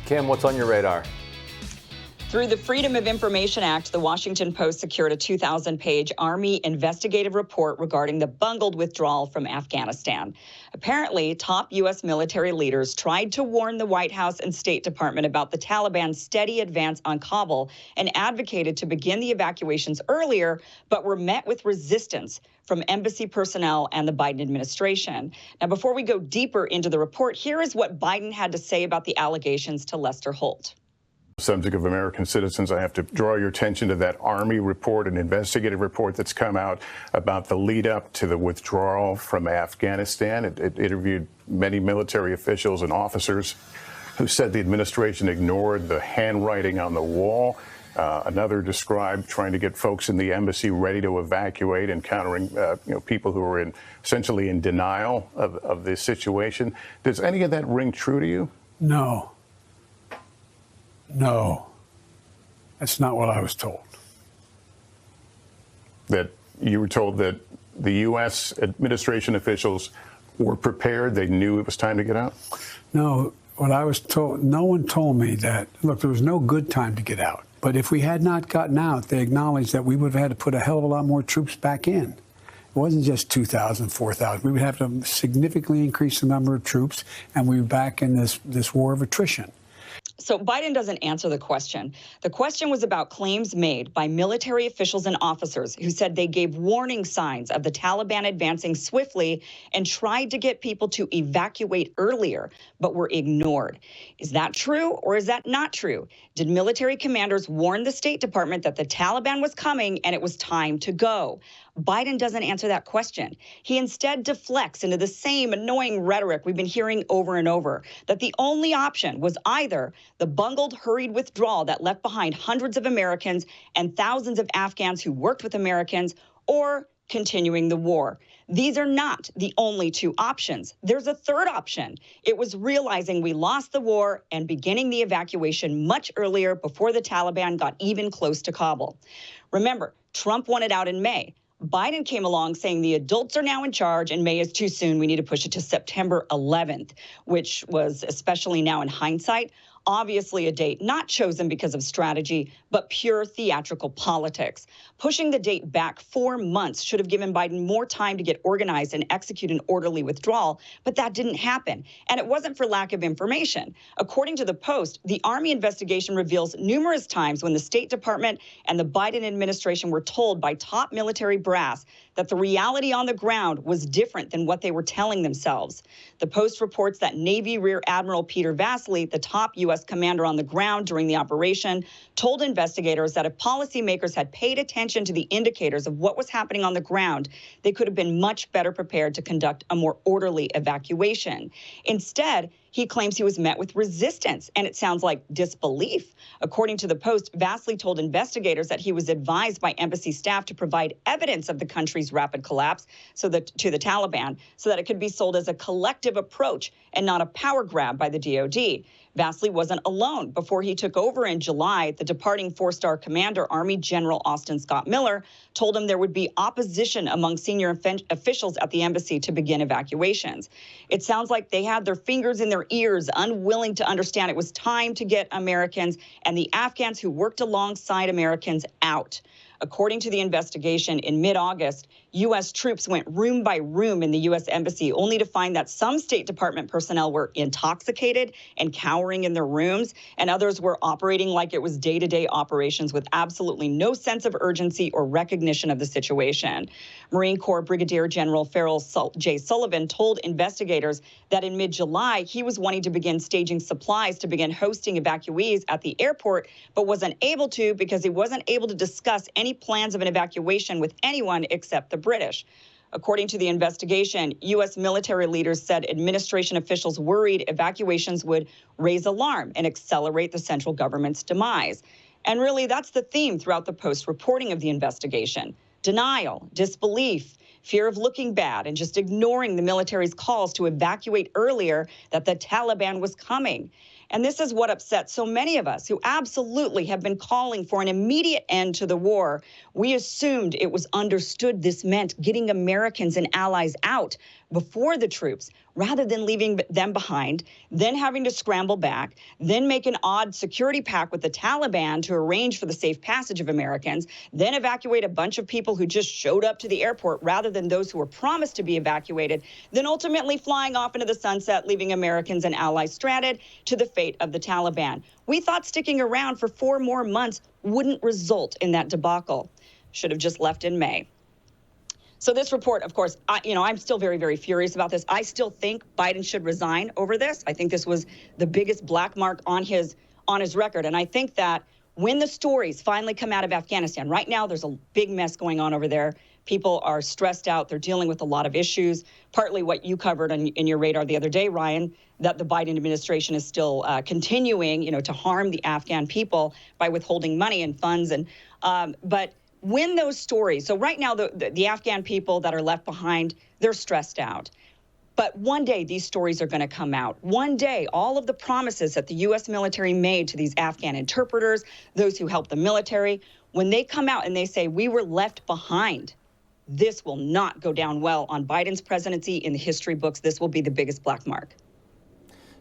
Kim, what's on your radar? Through the Freedom of Information Act, the Washington Post secured a 2,000-page Army investigative report regarding the bungled withdrawal from Afghanistan. Apparently, top U.S. military leaders tried to warn the White House and State Department about the Taliban's steady advance on Kabul and advocated to begin the evacuations earlier, but were met with resistance from embassy personnel and the Biden administration. Now, before we go deeper into the report, here is what Biden had to say about the allegations to Lester Holt. Subject of American citizens, I have to draw your attention to that Army report, an investigative report that's come out about the lead up to the withdrawal from Afghanistan. It interviewed many military officials and officers who said the administration ignored the handwriting on the wall. Another described trying to get folks in the embassy ready to evacuate, encountering people who were essentially in denial of the situation. Does any of that ring true to you? No, that's not what I was told. That you were told that the U.S. administration officials were prepared, they knew it was time to get out? No, what I was told, no one told me that, look, there was no good time to get out. But if we had not gotten out, they acknowledged that we would have had to put a hell of a lot more troops back in. It wasn't just 2,000, 4,000. We would have to significantly increase the number of troops, and we were back in this war of attrition. So Biden doesn't answer the question. The question was about claims made by military officials and officers who said they gave warning signs of the Taliban advancing swiftly and tried to get people to evacuate earlier, but were ignored. Is that true or is that not true? Did military commanders warn the State Department that the Taliban was coming and it was time to go? Biden doesn't answer that question. He instead deflects into the same annoying rhetoric we've been hearing over and over, that the only option was either the bungled, hurried withdrawal that left behind hundreds of Americans and thousands of Afghans who worked with Americans, or continuing the war. These are not the only two options. There's a third option. It was realizing we lost the war and beginning the evacuation much earlier before the Taliban got even close to Kabul. Remember, Trump wanted out in May. Biden came along saying the adults are now in charge and May is too soon. We need to push it to September 11th, which was, especially now in hindsight, obviously a date not chosen because of strategy, but pure theatrical politics. Pushing the date back 4 months should have given Biden more time to get organized and execute an orderly withdrawal, but that didn't happen. And it wasn't for lack of information. According to the Post, the Army investigation reveals numerous times when the State Department and the Biden administration were told by top military brass that the reality on the ground was different than what they were telling themselves. The Post reports that Navy Rear Admiral Peter Vasily, the top U.S. commander on the ground during the operation, told investigators that if policymakers had paid attention to the indicators of what was happening on the ground, they could have been much better prepared to conduct a more orderly evacuation. Instead, he claims he was met with resistance, and it sounds like disbelief. According to the Post, Vasily told investigators that he was advised by embassy staff to provide evidence of the country's rapid collapse to the Taliban so that it could be sold as a collective approach and not a power grab by the DoD. Vasily wasn't alone. Before he took over in July, the departing four-star commander, Army General Austin Scott Miller, told him there would be opposition among senior officials at the embassy to begin evacuations. It sounds like they had their fingers in their ears, unwilling to understand it was time to get Americans and the Afghans who worked alongside Americans out. According to the investigation, in mid-August, U.S. troops went room by room in the U.S. Embassy, only to find that some State Department personnel were intoxicated and cowering in their rooms, and others were operating like it was day-to-day operations with absolutely no sense of urgency or recognition of the situation. Marine Corps Brigadier General Farrell J. Sullivan told investigators that in mid-July, he was wanting to begin staging supplies to begin hosting evacuees at the airport, but wasn't able to because he wasn't able to discuss any plans of an evacuation with anyone except the British. According to the investigation, U.S. military leaders said administration officials worried evacuations would raise alarm and accelerate the central government's demise. And really, that's the theme throughout the Post reporting of the investigation. Denial, disbelief, fear of looking bad, and just ignoring the military's calls to evacuate earlier that the Taliban was coming. And this is what upsets so many of us who absolutely have been calling for an immediate end to the war. We assumed it was understood this meant getting Americans and allies out. before the troops, rather than leaving them behind, then having to scramble back, then make an odd security pact with the Taliban to arrange for the safe passage of Americans, then evacuate a bunch of people who just showed up to the airport rather than those who were promised to be evacuated, then ultimately flying off into the sunset, leaving Americans and allies stranded to the fate of the Taliban. We thought sticking around for 4 more months wouldn't result in that debacle. Should have just left in May. So this report, of course, I'm still very, very furious about this. I still think Biden should resign over this. I think this was the biggest black mark on his record. And I think that when the stories finally come out of Afghanistan, right now there's a big mess going on over there. People are stressed out. They're dealing with a lot of issues, partly what you covered in your radar the other day, Ryan, that the Biden administration is still continuing, to harm the Afghan people by withholding money and funds. But when those stories, so right now the Afghan people that are left behind, they're stressed out. But one day these stories are going to come out. One day, all of the promises that the U.S. military made to these Afghan interpreters, those who help the military, when they come out and they say we were left behind, this will not go down well on Biden's presidency in the history books. This will be the biggest black mark.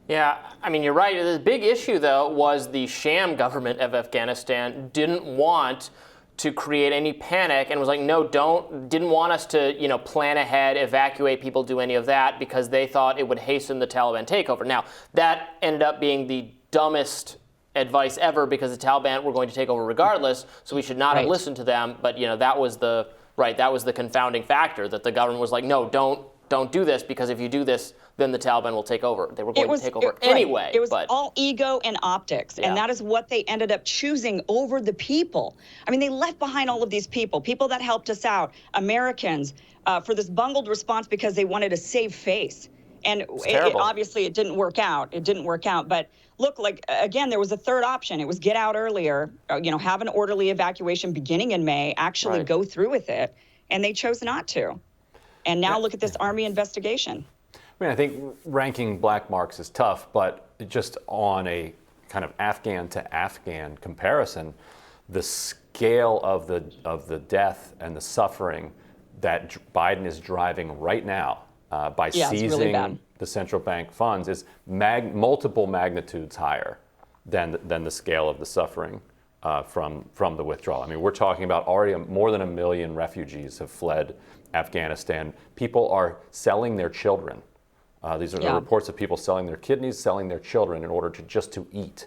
Yeah, I mean, you're right. The big issue, though, was the sham government of Afghanistan didn't want to create any panic and was like, no, didn't want us to, plan ahead, evacuate people, do any of that because they thought it would hasten the Taliban takeover. Now, that ended up being the dumbest advice ever because the Taliban were going to take over regardless, so we should not have listened to them. But, that was the confounding factor, that the government was like, no, don't do this because if you do this, then the Taliban will take over. They were going to take over anyway. It was all ego and optics, and that is what they ended up choosing over the people. I mean, they left behind all of these people that helped us out, Americans, for this bungled response because they wanted to save face. And obviously it didn't work out. But look, again, there was a third option. It was get out earlier, have an orderly evacuation beginning in May, actually go through with it. And they chose not to. And now look at this Army investigation. I mean, I think ranking black marks is tough, but just on a kind of Afghan to Afghan comparison, the scale of the death and the suffering that Biden is driving right now by seizing really the central bank funds is multiple magnitudes higher than the scale of the suffering from the withdrawal. I mean, we're talking about already more than 1 million refugees have fled Afghanistan. People are selling their children. These are the reports of people selling their kidneys, selling their children in order to eat.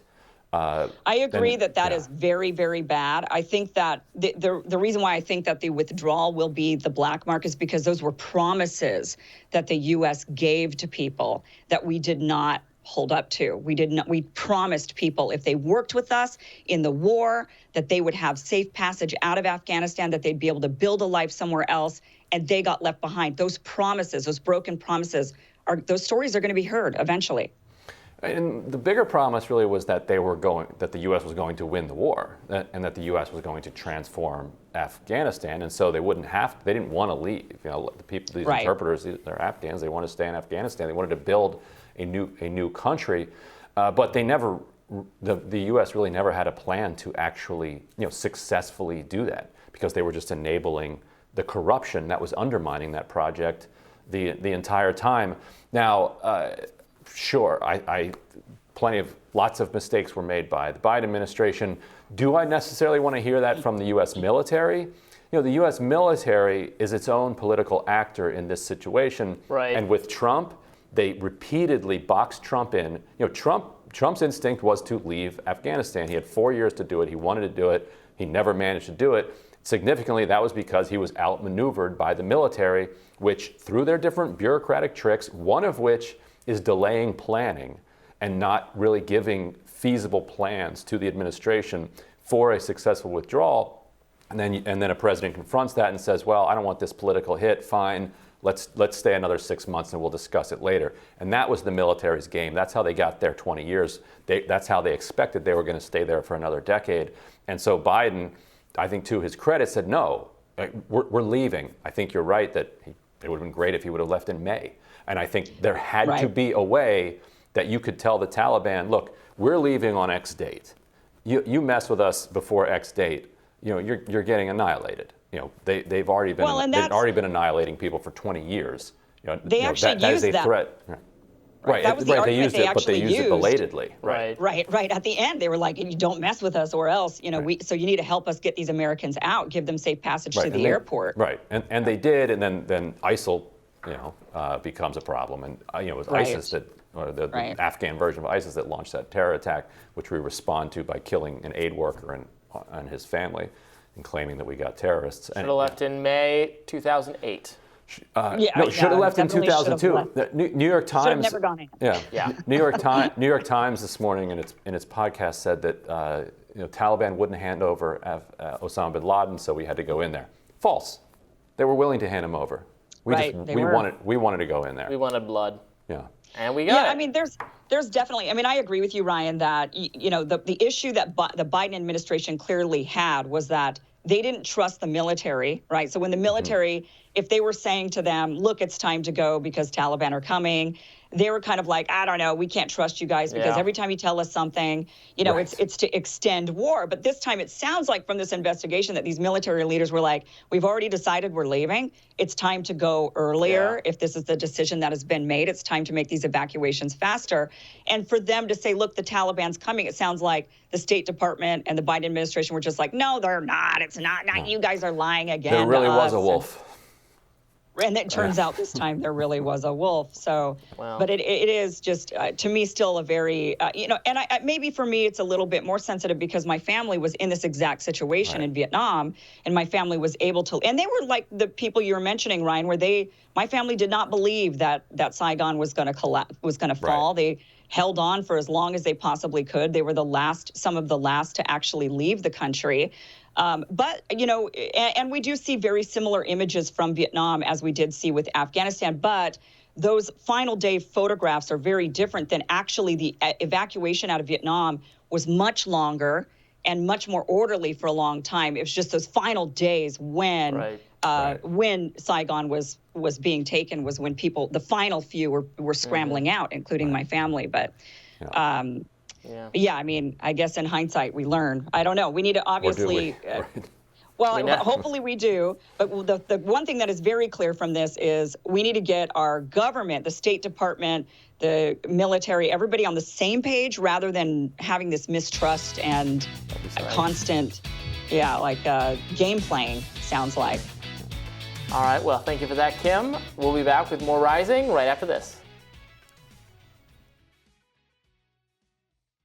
I agree that is very, very bad. I think that the reason why I think that the withdrawal will be the black mark is because those were promises that the U.S. gave to people that we did not hold up to. We promised people if they worked with us in the war that they would have safe passage out of Afghanistan, that they'd be able to build a life somewhere else, and they got left behind. Those promises, those broken promises, those stories are going to be heard eventually. And the bigger promise really was that the U.S. was going to win the war, and that the U.S. was going to transform Afghanistan, and so they didn't want to leave. The people, these interpreters, they're Afghans. They want to stay in Afghanistan. They wanted to build a new country, but the U.S. really never had a plan to actually, successfully do that because they were just enabling the corruption that was undermining that project the entire time. Now, sure, lots of mistakes were made by the Biden administration. Do I necessarily want to hear that from the U.S. military? The U.S. military is its own political actor in this situation. Right. And with Trump, they repeatedly boxed Trump in. Trump's instinct was to leave Afghanistan. He had 4 years to do it. He wanted to do it. He never managed to do it. Significantly, that was because he was outmaneuvered by the military, which through their different bureaucratic tricks, one of which is delaying planning and not really giving feasible plans to the administration for a successful withdrawal. And then a president confronts that and says, well, I don't want this political hit, fine. Let's stay another 6 months and we'll discuss it later. And that was the military's game. That's how they got there 20 years. That's how they expected they were going to stay there for another decade. And so Biden, I think to his credit, said, no, we're leaving. I think you're right that it would have been great if he would have left in May. And I think there had to be a way that you could tell the Taliban, look, we're leaving on X date. You mess with us before X date, you're getting annihilated. They've already been annihilating people for 20 years. They actually that is used a that. threat. Right. That was the They argument used they it, but they actually used it used. belatedly. Right. At the end, they were like, "You don't mess with us, or else, so you need to help us get these Americans out, give them safe passage to the airport." Right, and they did, and then ISIL, becomes a problem, and it was ISIS or the Afghan version of ISIS that launched that terror attack, which we respond to by killing an aid worker and his family, and claiming that we got terrorists. Should have left in May 2008. No, should have left in 2002. New York Times. Should have never gone in. Yeah. New York Times this morning in its podcast said that Taliban wouldn't hand over Osama bin Laden, so we had to go in there. False. They were willing to hand him over. We wanted to go in there. We wanted blood. Yeah. And we got it. I mean, there's definitely. I mean, I agree with you, Ryan, that the issue that the Biden administration clearly had was that they didn't trust the military, right? So when the military, if they were saying to them, "Look, it's time to go because Taliban are coming," they were kind of like, "I don't know, we can't trust you guys because every time you tell us something, it's to extend war." But this time, it sounds like from this investigation that these military leaders were like, "We've already decided we're leaving. It's time to go earlier. If this is the decision that has been made, it's time to make these evacuations faster." And for them to say, "Look, the Taliban's coming," it sounds like the State Department and the Biden administration were just like, "No, they're not. It's not. You guys are lying again." There really was a wolf. And it turns out this time there really was a wolf. So, but it is just, to me, still a very, and maybe for me, it's a little bit more sensitive because my family was in this exact situation in Vietnam, and my family was able to, and they were like the people you were mentioning, Ryan, where my family did not believe that Saigon was going to collapse, was going to fall. They held on for as long as they possibly could. They were some of the last to actually leave the country. But, and we do see very similar images from Vietnam as we did see with Afghanistan. But those final day photographs are very different than actually the evacuation out of Vietnam was much longer and much more orderly for a long time. It was just those final days when Saigon was being taken was when the final few were scrambling out, including my family. But I mean, I guess in hindsight, we learn. I don't know. We need to obviously, hopefully we do. But the one thing that is very clear from this is we need to get our government, the State Department, the military, everybody on the same page rather than having this mistrust and constant, game playing, sounds like. All right. Well, thank you for that, Kim. We'll be back with more Rising right after this.